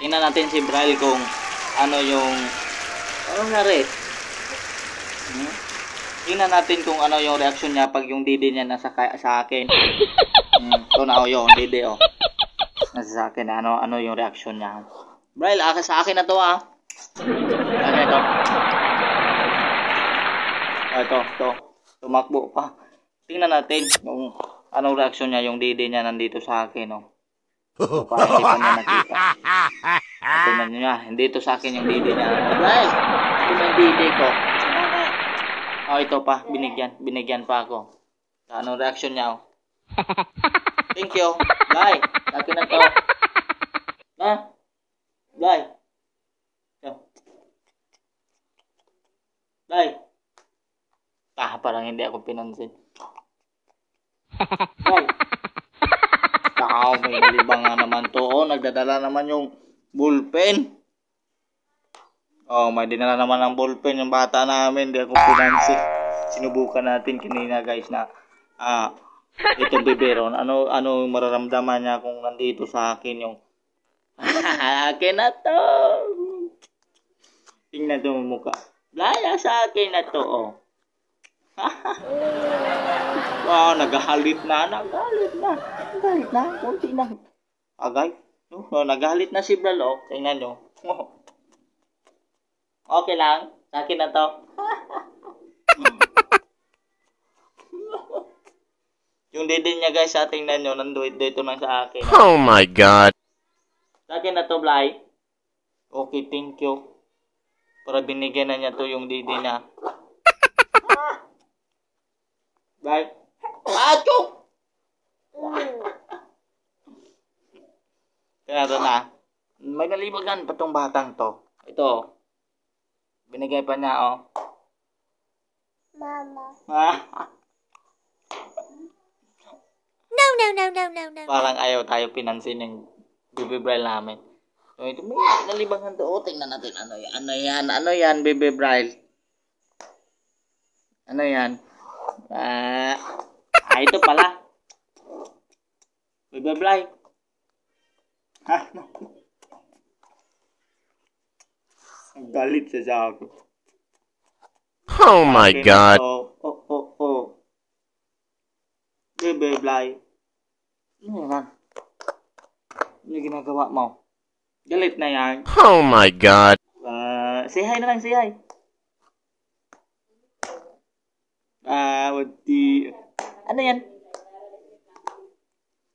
Tingnan natin si Braille kung ano yung nangyari. Tingnan natin kung ano yung reaksyon niya pag yung didi niya nasa sa akin. Ito na yung didi nasa sa akin. Ano yung reaksyon niya. Braille, sa akin na to Ano ito? Ito. Tumakbo pa. Tingnan natin kung anong reaksyon niya yung didi niya nandito sa akin. Para hindi pa niya nakita. Tingnan niyo hindi ito sa akin yung didi niya. Braille, ito yung didi ko. Ito pa, binigyan pa ako. Anong reaction niya? Thank you. Bye. Akin na to. Bye. Bye. Parang hindi ako pinansin. Bye. May libang nga naman to. Nagdadala naman yung ballpen. May dinala naman ng ballpen yung bata namin. Hindi ako pinansin. Sinubukan natin kanina guys na itong biberon. Ano mararamdaman niya kung nandito sa akin yung akin na to. Tingnan to mukha. Laya sa akin na to. Nagahalit na. Kunti na. Agay. Nagahalit na si Bral. Tingnan nyo. Okay lang. Sa akin na to. Yung didi niya guys, tingnan nyo. Dito lang sa akin. Oh my God. Sa akin na to, Blay. Okay, thank you. Para binigyan na niya to yung didi na. Blay. Achok! Kaya na. May nalibagan pa tong batang to. Ito. Binigay pa niya, Mama. No. Parang ayaw tayo pinansin yung baby Braille namin. So, ito may nalibangan to. Tingnan natin. Ano yan, baby Braille? Ano yan? Ito pala. Baby Braille. Ang galit siya sa akin. Oh my God. Baby Braille. Ano yan? Ano ginagawa mo? Galit na yan. Oh my God. Say hi na lang, say hi. Ano yan?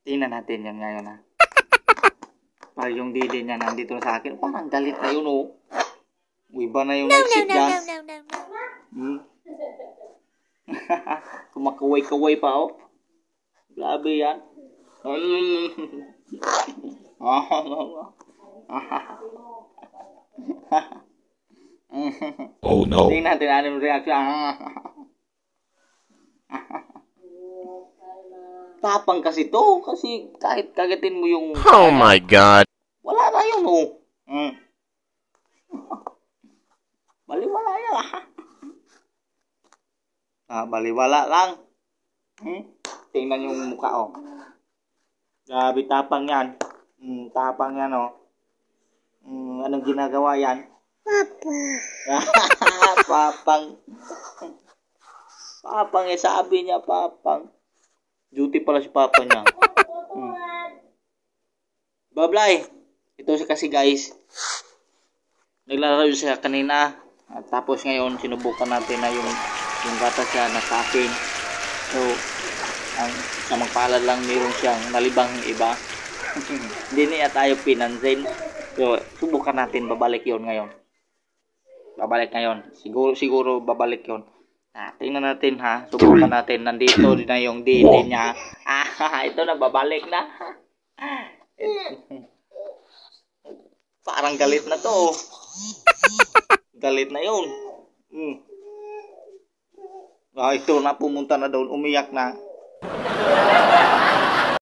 Tingnan natin yan ngayon Pag yung didi niya nandito sa akin, parang galit na yun Iba na yung nag-sit dyan. Kumakaway-kaway pa Grabe yan. Oh no. Tingnan natin anong reaction. Tapang kasi to. Kasi kahit kagatin mo yung... Oh my God. Wala na yun Baliwala yan baliwala lang. Tingnan yung mukha Grabe tapang yan. Tapang yan Anong ginagawa yan? Papa. Papang. Papang sabi niya papang. Duty pala si papa niya. Bablay. Ito kasi guys. Naglalaro siya kanina. At tapos ngayon sinubukan natin na yung gatas siya na sa akin. So, sa magpalad lang meron siyang nalibang iba. Hindi niya tayo pinansin. So, subukan natin babalik yon ngayon. Babalik ngayon. Siguro babalik yon. Tingnan natin Subukan natin. Nandito na yung didi niya. Ito na babalik na. Parang galit na to. Galit na yun. Ito na pumunta na doon. Umiyak na.